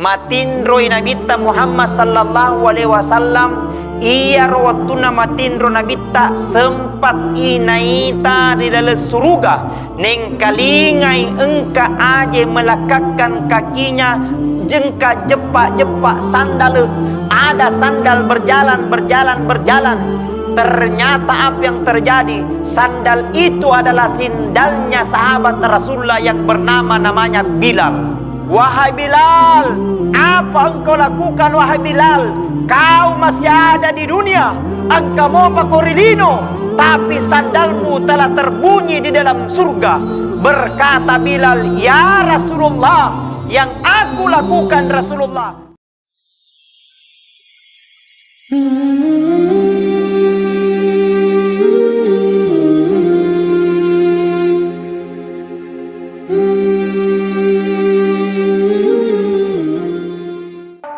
matindro Nabitta Muhammad sallallahu alaihi wasallam iya rawatuna matindro Nabitta sempat inaita di dalam surga neng kalingai engka aje melakakkan kakinya jengka jepak sandal, ada sandal berjalan. Ternyata apa yang terjadi, sandal itu adalah sandalnya sahabat Rasulullah yang namanya Bilal. Wahai Bilal, apa engkau lakukan wahai Bilal? Kau masih ada di dunia, engkau mau pakorilino, tapi sandalmu telah terbunyi di dalam surga. Berkata Bilal, ya Rasulullah, yang aku lakukan Rasulullah.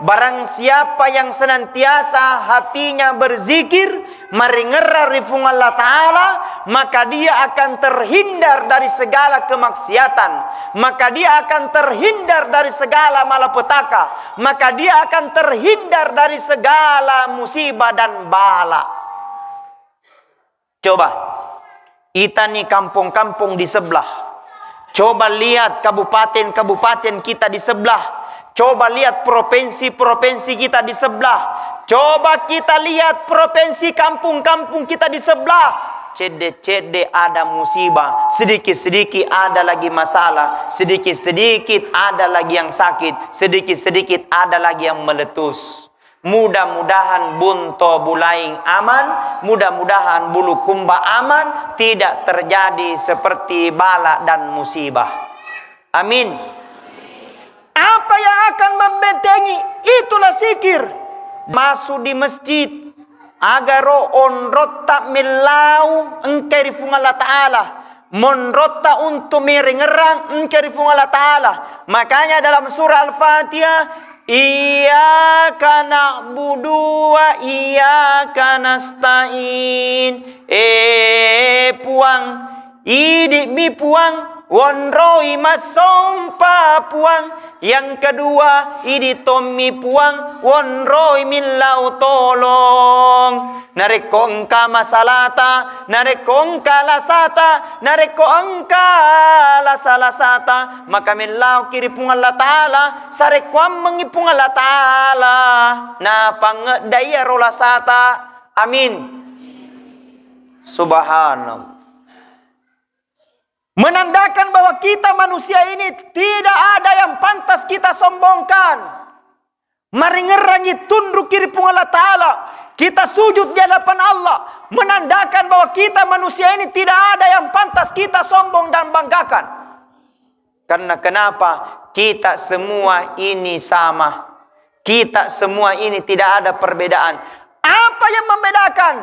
Barang siapa yang senantiasa hatinya berzikir, merengerah rifung Allah Ta'ala, maka dia akan terhindar dari segala kemaksiatan, maka dia akan terhindar dari segala malapetaka, maka dia akan terhindar dari segala musibah dan bala. Coba, kita nih kampung-kampung di sebelah, coba lihat kabupaten-kabupaten kita di sebelah, coba lihat provinsi-provinsi kita di sebelah. Coba kita lihat provinsi kampung-kampung kita di sebelah. Cede-cede ada musibah. Sedikit-sedikit ada lagi masalah. Sedikit-sedikit ada lagi yang sakit. Sedikit-sedikit ada lagi yang meletus. Mudah-mudahan bunto bulaing aman. Mudah-mudahan bulu kumba aman. Tidak terjadi seperti bala dan musibah. Amin. Apa yang akan membentengi? Itulah zikir. Masuk di masjid agar onrota milau engkau rifung Allah Ta'ala, monrota untuk merengerang engkau rifung Allah Ta'ala. Makanya dalam surah Al-Fatihah, iyyaka na'budu wa iyyaka nasta'in. Puang idik mi puang wonroi masompa puang. Yang kedua, ini Tommy puang wonroi milau tolong. Nareko engka masalata, nareko engka lasata, nareko engka lasalasata, maka milau kiri pung Allah Ta'ala, sarekwam mengipung Allah Ta'ala. Na pangedaya rolasata. Amin. Subhanallah. Menandakan bahwa kita manusia ini tidak ada yang pantas kita sombongkan. Meringerangi tunduk kiri pung Allah Ta'ala. Kita sujud di hadapan Allah. Menandakan bahwa kita manusia ini tidak ada yang pantas kita sombong dan banggakan. Karena kenapa? Kita semua ini sama. Kita semua ini tidak ada perbedaan. Apa yang membedakan?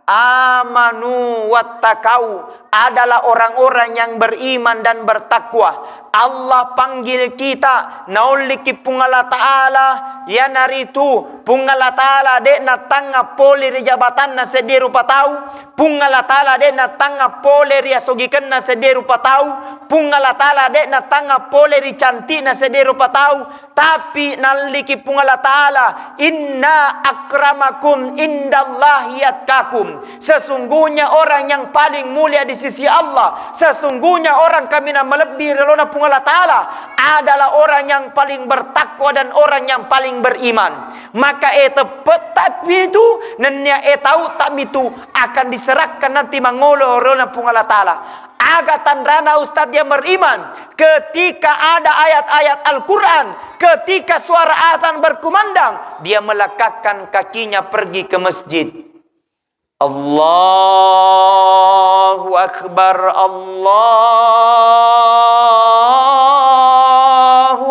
Amanu wattakau adalah orang-orang yang beriman dan bertakwa. Allah panggil kita nauliki pungala Ta'ala ya naritu pungala Ta'ala dek na tanga poli ri jabatan na sederu patau, pungala Ta'ala dek na tanga poli ri asogikan na sederu patau, pungala Ta'ala dek na tanga poli ri cantik na sederu patau. Tapi naliki pungala Ta'ala, inna akramakum indallahi yatkakum. Sesungguhnya orang yang paling mulia di sisi Allah, sesungguhnya orang kami melebihi relona pungala Ta'ala adalah orang yang paling bertakwa dan orang yang paling beriman. Maka tapi itu nenya tahu tak itu akan diserahkan nanti mangolo relona pungala Ta'ala. Agatan rana ustadz yang beriman ketika ada ayat-ayat Al-Quran, ketika suara azan berkumandang, dia melekatkan kakinya pergi ke masjid. Allahu Akbar, Allahu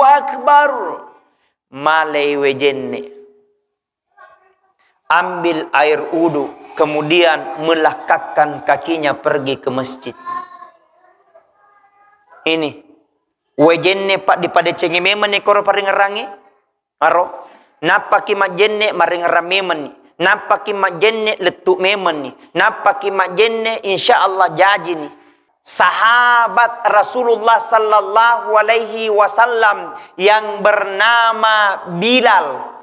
Akbar. Malai wejenne. Ambil air wudu, kemudian melekatkan kakinya pergi ke masjid. Ini wejenne pak di pada cengi memen ni koro paringerangi aro napaki majenne maringerame ni napaki majenne letu memen ni napaki majenne insyaallah jaji ni sahabat Rasulullah sallallahu alaihi wasallam yang bernama Bilal.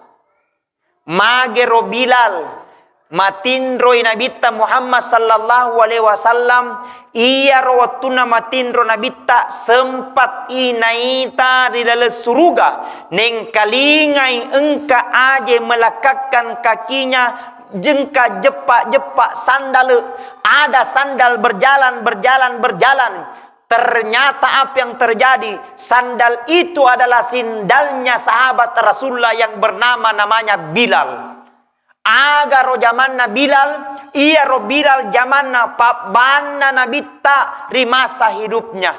Magero Bilal matinro nabita Muhammad sallallahu alaihi wasallam, iya rawatuna matinro nabita sempat inaita di dalam surga neng kalingai engka aje melekatkan kakinya jengka jepak sandal, ada sandal berjalan. Ternyata apa yang terjadi? Sandal itu adalah sandalnya sahabat Rasulullah yang namanya Bilal. Agar ro zamanna Bilal, iya ro Bilal zamanna pabana nabita di masa hidupnya.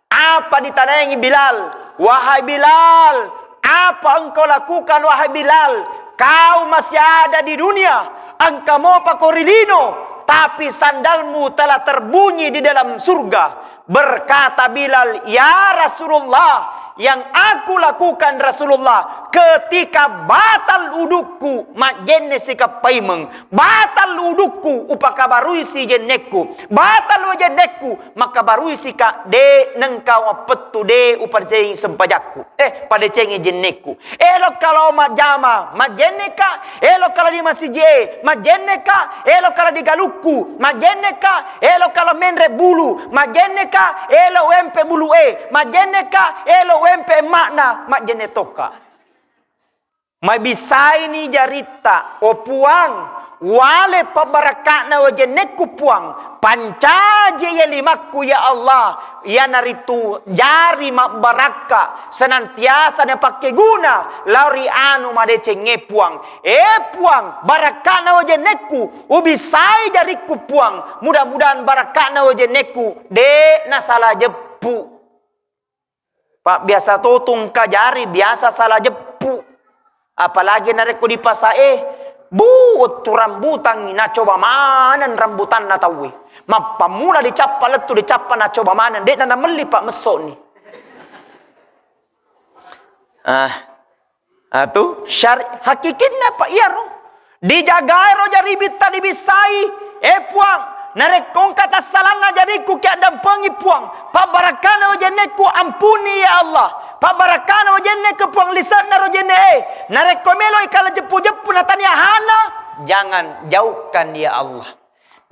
Apa ditanyain Bilal? Wahai Bilal, apa engkau lakukan wahai Bilal? Kau masih ada di dunia. Engkau mau pakorilino, tapi sandalmu telah terbunyi di dalam surga. Berkata Bilal, ya Rasulullah, yang aku lakukan Rasulullah ketika batal udukku mak jenne sikap paimeng, batal udukku upakabarui si jenneku, batal jenneku maka barui sika de nengkau petu de uparjei sempajakku pada cengi jenneku. Elok kalau mak jama mak jenneka, elok kalau di masjid mak jenneka, elok kalau di galukku mak jenneka, elok kalau menre bulu mak jenneka, elok wempe bulu mak jenneka, elok wempe makna mak jenetoka. Mai bisa ini jarita o puang wale pabarakana wajeneku puang pancaje ya limakku ya Allah ya naritu jari mak baraka senantiasa ne pakai guna lauri anu made cenge puang puang barakana wajeneku ubisai jariku puang mudah-mudahan barakana wajeneku de nasala jepu. Pak biasa totung kajari biasa salah jepu. Apalagi nareko di pasae buut tu rambutan na coba manan rambutan na tawi. Mapamula dicapa letu dicapa na coba manan dek na meli pak mesok ni. Atu syari hakikinna pak iya ro. Dijagai ro jari bita dibisai puang. Narekong kata salana jadiku ki adam pengi puang. Pabarakana wajeneku ampuni ya Allah. Pabarakana wajeneku puang lisan naro jene. Narekomelo ikala jepu-jepu natania hana. Jangan jauhkan ya Allah.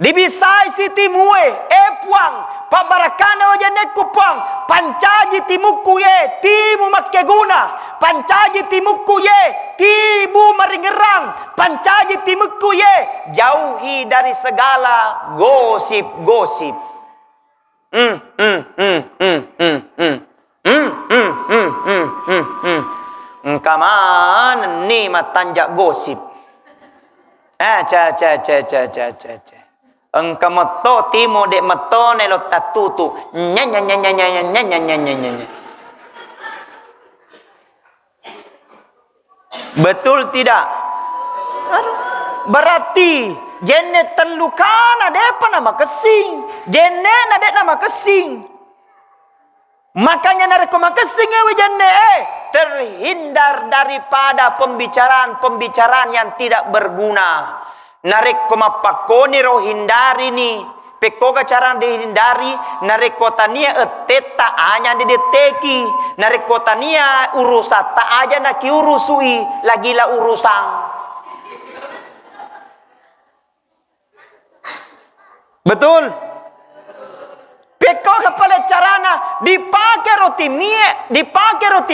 Dibisai siti muwe puang. Pabarakana wajeneku puang. Pancaji timuku ye timu makke guna. Pancaji timuku ye timu maringerang. Pancaji timuku ye jauhi dari segala gosip-gosip. Kaman ni matanjak gosip. Engka meto timo dek meto nelo tatutu nya. Betul tidak? Berarti jenne telukana depa nama kesing, jenne na dek nama kesing. Makanya nareko makesing ewe jenne terhindar daripada pembicaraan yang tidak berguna. Nareko mapakoni ro hindari ni pekoga cara dihindari nareko tania eteta hanya dideteki nareko tania urusata aja naki urusui lagilah urusan. Betul? Peko kepala carana dipakai roti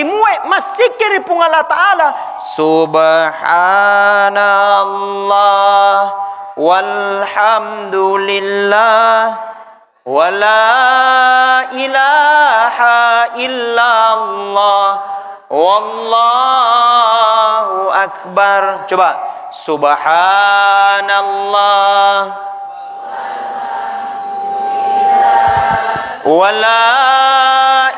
mue masih kiri pung Allah Ta'ala. Subhanallah walhamdulillah wala ilaha illallah wallahu akbar. Coba subhanallah wala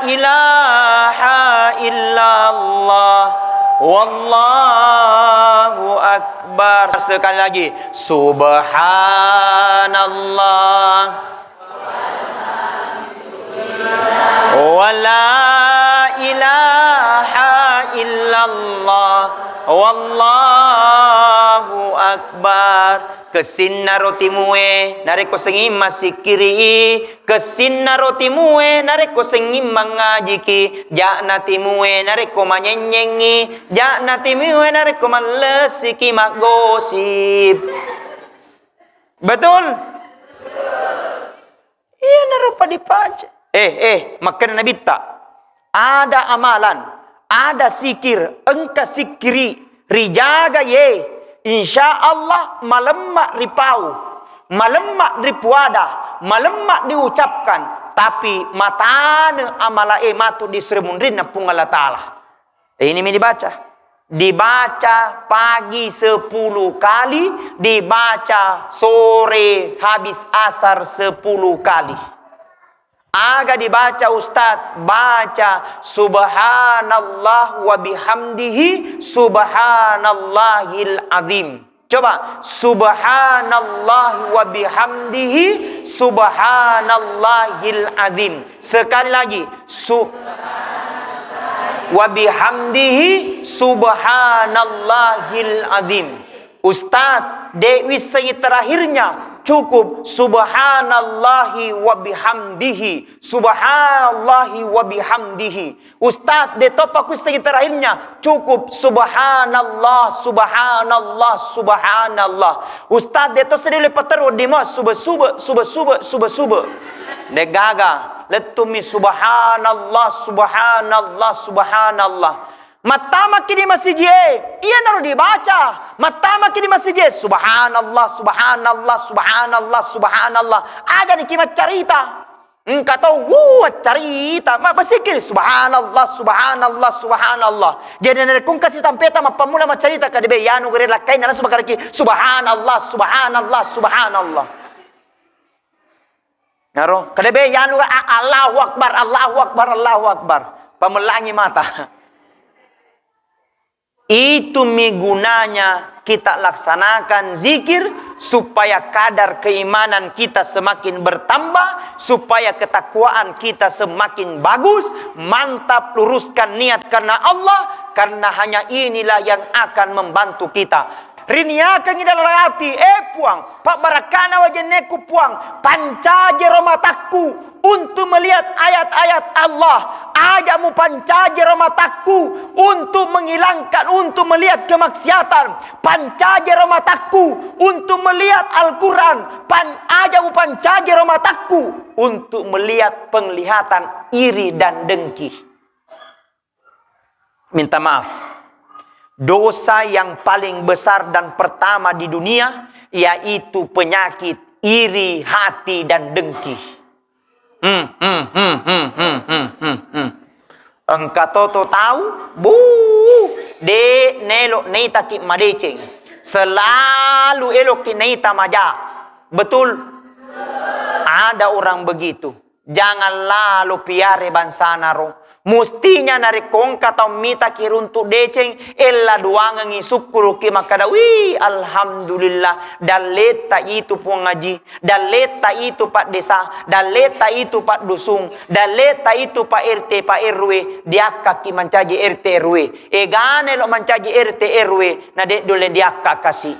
ilaha illallah wallahu akbar. Sekali lagi subhanallah wala ilaha illallah wallahu akbar. Kesinna roti mue nareko sengi masikiri. Kesinna roti mue nareko sengi mangajiki. Jakna timue nareko manyenyengi. Jakna timue nareko malesiki magosip. Betul? Iya narupa dipaca. Makan Nabi tak. Ada amalan, ada sikir, engka sikiri, rijaga ye. Insya Allah malemak ripau, malemak ripuada, malemak diucapkan. Tapi matane amala matu disremundrin pung Allah Ta'ala. Ini dibaca. Dibaca pagi 10 kali, dibaca sore habis asar 10 kali. Aga dibaca Ustaz, baca subhanallah wa bihamdihi subhanallahil azim. Coba subhanallah wa bihamdihi subhanallahil azim. Sekali lagi wa bihamdihi subhanallahil azim. Ustaz, dewi segi terakhirnya cukup subhanallahi wa bihamdihi subhanallahi wa bihamdihi. Ustaz, de topaku segi terakhirnya cukup subhanallah subhanallah subhanallah. Ustaz, de to sedih lepas terus di mas subah de gaga letumi subhanallah subhanallah subhanallah. Matama kini masih je, iya naruh dibaca. Matama kini masih je, subhanallah subhanallah subhanallah subhanallah. Aga ni kimat cerita. Engkau tahu, cerita. Apa sikir subhanallah subhanallah subhanallah. Jadi dari kung kasih tampeta mapamula cerita kadebe yanu gere lakai nana subakaraki subhanallah subhanallah subhanallah. Naro kadebe yanu Allahu akbar Allahu akbar Allahu akbar. Pamelangi mata. Itu gunanya kita laksanakan zikir supaya kadar keimanan kita semakin bertambah, supaya ketakwaan kita semakin bagus, mantap, luruskan niat karena Allah, karena hanya inilah yang akan membantu kita. Riniakan dalam hati, puang, Pak Barakana wajeneku puang, pancaje romatakku untuk melihat ayat-ayat Allah. Ajamu pancaje romatakku untuk menghilangkan, untuk melihat kemaksiatan. Pancaje romatakku untuk melihat Al-Quran. Ajamu pancaje romatakku untuk melihat penglihatan iri dan dengki. Minta maaf. Dosa yang paling besar dan pertama di dunia yaitu penyakit iri hati dan dengki. Engkau toto tahu, de nelok neita ki madeceng. Selalu elok ki neita maja. Betul? Ada orang begitu. Jangan lalu piare bansana ro. Mustinya nari kongka tau mita kiruntuk deceng ella duangan ngisukuru ki makada alhamdulillah daleta itu puang ngaji, daleta itu pak desa, daleta itu pak dusung, daleta itu pak RT pak RW diakak ki mancaji RT RW gane lo mancaji RT RW na dek dole diakak kasih.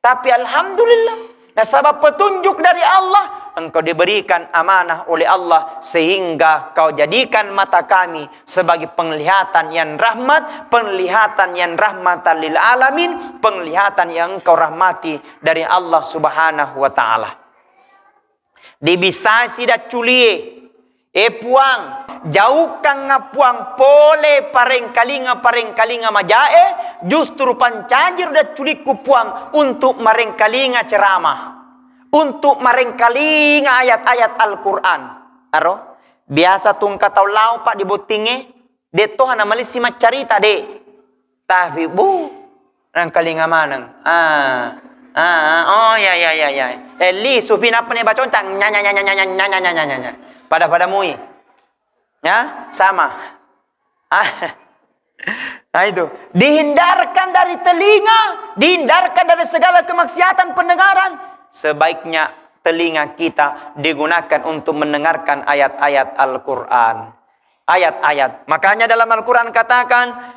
Tapi alhamdulillah nah sebab petunjuk dari Allah, engkau diberikan amanah oleh Allah sehingga kau jadikan mata kami sebagai penglihatan yang rahmat, penglihatan yang rahmatan lil alamin, penglihatan yang engkau rahmati dari Allah Subhanahu wa taala. Dibisa sida culie puang jauhkan ngapuang pole pareng kalinga majae justru pancajir da culiku puang untuk mareng kalinga ceramah, untuk mareng kalinga ayat-ayat Al-Quran. Aro biasa tung katau lau pak dibotinge de toh na malisi macarita de tapi rang kalinga manang oh ya li supin apa nih bacon cang nya pada mui ya sama nah itu dihindarkan dari telinga, dihindarkan dari segala kemaksiatan pendengaran. Sebaiknya telinga kita digunakan untuk mendengarkan ayat-ayat Al-Quran, ayat-ayat. Makanya dalam Al-Quran katakan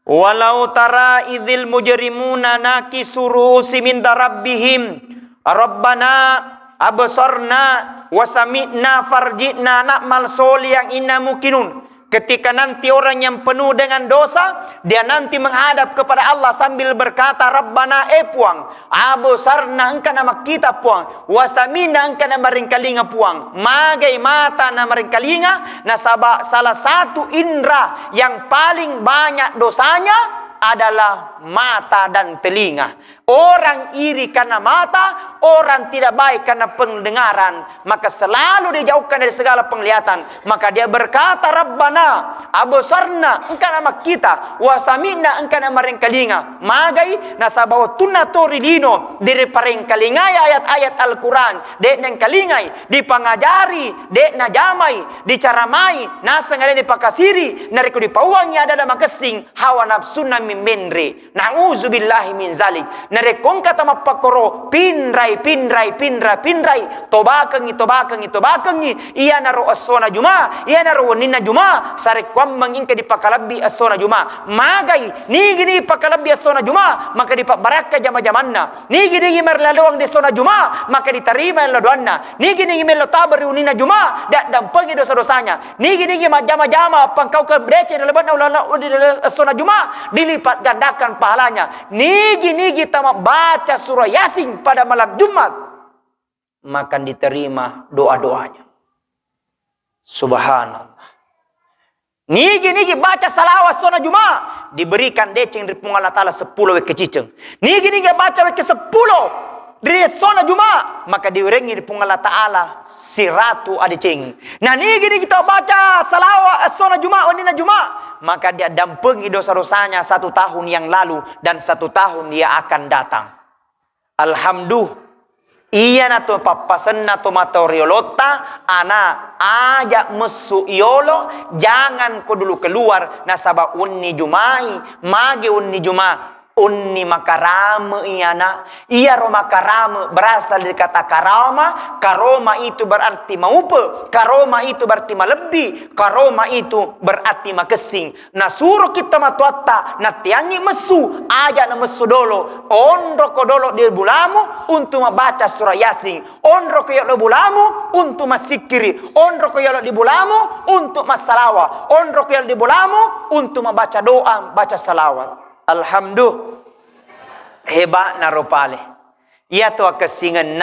Walau tara idzil mujrimuna nakisu ru'usihim inda rabbihim rabbana absarna wa sami'na farji'na na'mal sholihan inna muqinun. Ketika nanti orang yang penuh dengan dosa, dia nanti menghadap kepada Allah sambil berkata, Rabbana puang, absarna engkau nama kita puang, wasamina engkau nama ringkalinga puang. Magai mata nama ringkalinga, nasabah salah satu indera yang paling banyak dosanya adalah mata dan telinga. Orang iri karena mata, orang tidak baik karena pendengaran, maka selalu dijauhkan dari segala penglihatan. Maka dia berkata, Rabbana absarna engkau nama kita, wasamina engkau nama ringkalinga. Magai nasabah tunna torilino dari parengkalingai ayat-ayat Al-Quran dek neng kalingai dipangajari dek na jamai dicaramai nasa ngade dipakasiri nariku dipauangi adalah makesing hawa nafsuna mimendre. Na'udzubillahi min zalik. Narekong kata mapakoro pinrai tobakangi iya naro asona juma iya naro wanina juma sarek kwambang ingka dipakalabi asona juma magai ni gini pakalabi asona juma maka dipak baraka jama-jamanna ni gini merlaluang di sona juma maka diterima laduanna ni gini melo tabari unina juma dak dampangi dosa-dosanya ni gini jama-jama pangkau ke brece dalam asona juma dilipat gandakan pahalanya. Nigi kita baca surah Yasin pada malam Jumat, maka diterima doa-doanya. Subhanallah. Nigi baca salawat surah Jumat, diberikan deceng dari Allah Ta'ala 10 wek keciceng. Nigi baca wek ke 10 dari sona Jumat, maka diurengi di Allah Ta'ala 100 adiceng. Nah nigi kita baca salawat sona Jumat wanina Jumat, maka dia dampengi dosa-dosanya 1 tahun yang lalu dan 1 tahun dia akan datang. Alhamdulillah. Iya na to papasan na to matoriolota ana ajak mesu iolo jangan ko dulu keluar nasaba unni jumai mage unni juma unni makarama iyana iya ro makarama berasal dari kata karoma itu berarti maupe karoma itu berarti malebi karoma itu berarti makesing nah suruh kita matuatta na tiangi mesu aja na mesu dolo ondro ko dolo di bulamu untuk membaca surah Yasin ondro ko yolo bulamu untuk masikiri ondro ko yolo di bulamu untuk masalawa ondro ko yolo di bulamu untuk membaca doa baca salawat. Alhamdulillah hebat naropale. Ia tu kesingan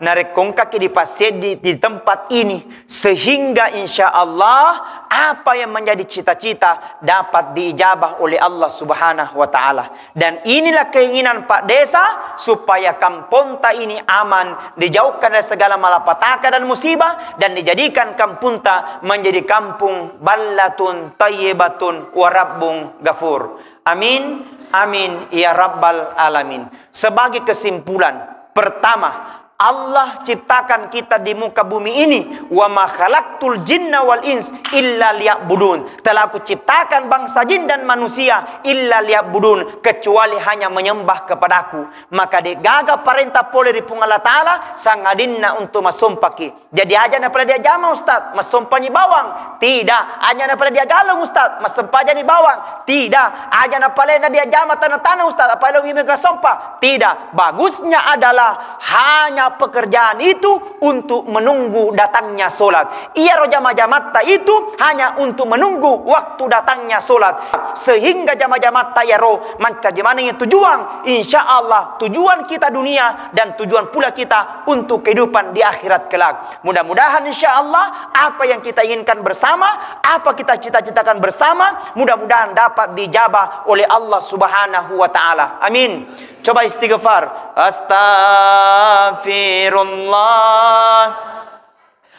narekong kaki dipasir di tempat ini sehingga insya Allah apa yang menjadi cita-cita dapat diijabah oleh Allah Subhanahu wa Ta'ala. Dan inilah keinginan Pak Desa supaya kampung ta ini aman, dijauhkan dari segala malapetaka dan musibah dan dijadikan kampung ta menjadi kampung ballatun tayyibatun wa rabbun ghafur. Amin. Amin ya rabbal alamin. Sebagai kesimpulan, pertama, Allah ciptakan kita di muka bumi ini. Wa ma khalaqtul jinna wal ins illa liya'budun. Telah aku ciptakan bangsa jin dan manusia illa liya'budun, kecuali hanya menyembah kepadaku. Maka digaga perintah pole di Allah Ta'ala sangadinna untuk masumpaki. Jadi aja na pada dia jama ustaz, masumpani bawang. Tidak, aja na pada dia galung ustaz, masumpah jadi bawang. Tidak, aja na pada dia jama tanah-tanah ustaz, apa lo mimika sumpah. Tidak, bagusnya adalah hanya pekerjaan itu untuk menunggu datangnya solat. Ia roh jama-jamatta itu hanya untuk menunggu waktu datangnya solat. Sehingga jama-jamatta ya roh manca gimana yang tujuan. Insya Allah tujuan kita dunia dan tujuan pula kita untuk kehidupan di akhirat kelak. Mudah-mudahan insya Allah apa yang kita inginkan bersama, apa kita cita-citakan bersama, mudah-mudahan dapat dijabah oleh Allah Subhanahu wa Ta'ala. Amin. Coba istighfar. Astaghfirullah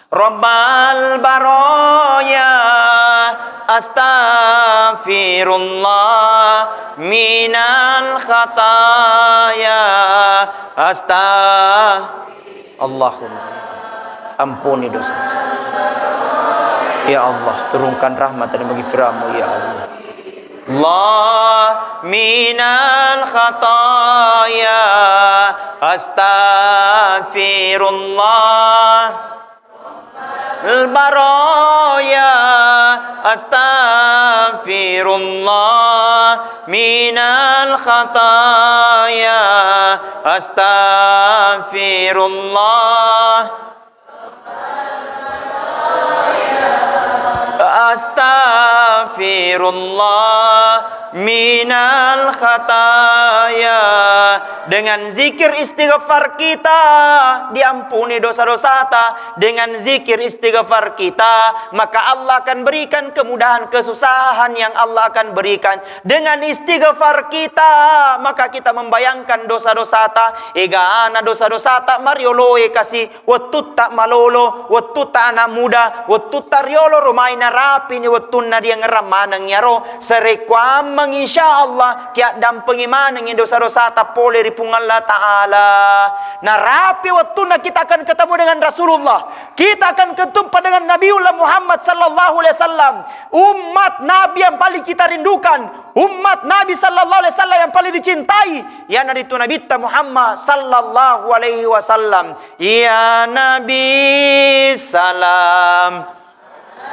Rabbal baraya. Astaghfirullah minal khataya. Allahumma ampuni dosa-dosa. Ya Allah, turunkan rahmat dan bagi firman-Mu ya Allah. Allah minal khataya. Astaghfirullah al baraya. astaghfirullah minal khataya, astaghfirullah, astaghfirullah minal khataya. Dengan zikir istighfar kita diampuni dosa-dosa ta. Dengan zikir istighfar kita, maka Allah akan berikan kemudahan kesusahan yang Allah akan berikan. Dengan istighfar kita, maka kita membayangkan dosa-dosa ta. Ega ana dosa-dosa ta marioloe kasih watut tak malolo, watut tak anak muda, watut tak riolo rumai na rapi ni watun na dia ngeramanang yaro serekwam insyaallah kia dam pengimanang dosa-dosa ta pole ripung Allah Ta'ala. Nah rapi waktu kita akan ketemu dengan Rasulullah, kita akan ketemu dengan Nabiullah Muhammad sallallahu alaihi wasallam, umat Nabi yang paling kita rindukan, umat Nabi sallallahu alaihi wasallam yang paling dicintai, ya Nabi tu Nabi Muhammad sallallahu alaihi wasallam. Ya Nabi salam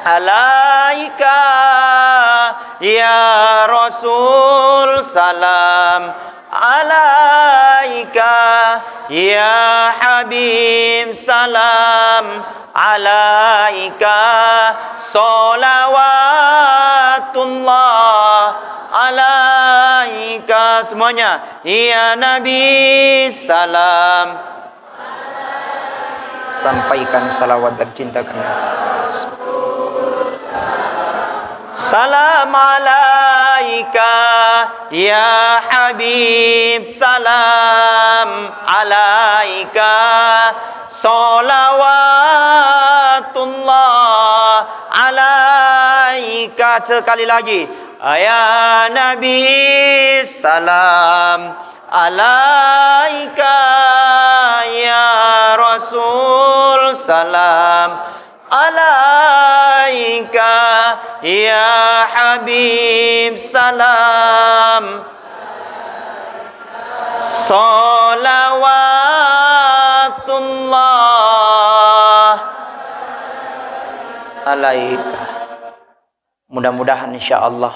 alaika, ya Rasul salam alaika, ya Habib salam alaika, salawatullah alaika. Semuanya, ya Nabi salam. Sampaikan salawat dan cinta karena salam alaika, ya Habib salam alaika, salawatullah alaika. Sekali lagi, ya Nabi salam alaika, ya Rasul salam alaika, ya Habib salam, salawatullah alaika. Mudah-mudahan insyaallah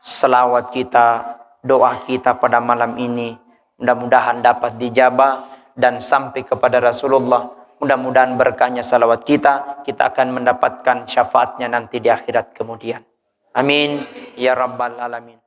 selawat kita, doa kita pada malam ini mudah-mudahan dapat dijabah dan sampai kepada Rasulullah. Mudah-mudahan berkahnya salawat kita akan mendapatkan syafaatnya nanti di akhirat kemudian. Amin ya rabbal alamin.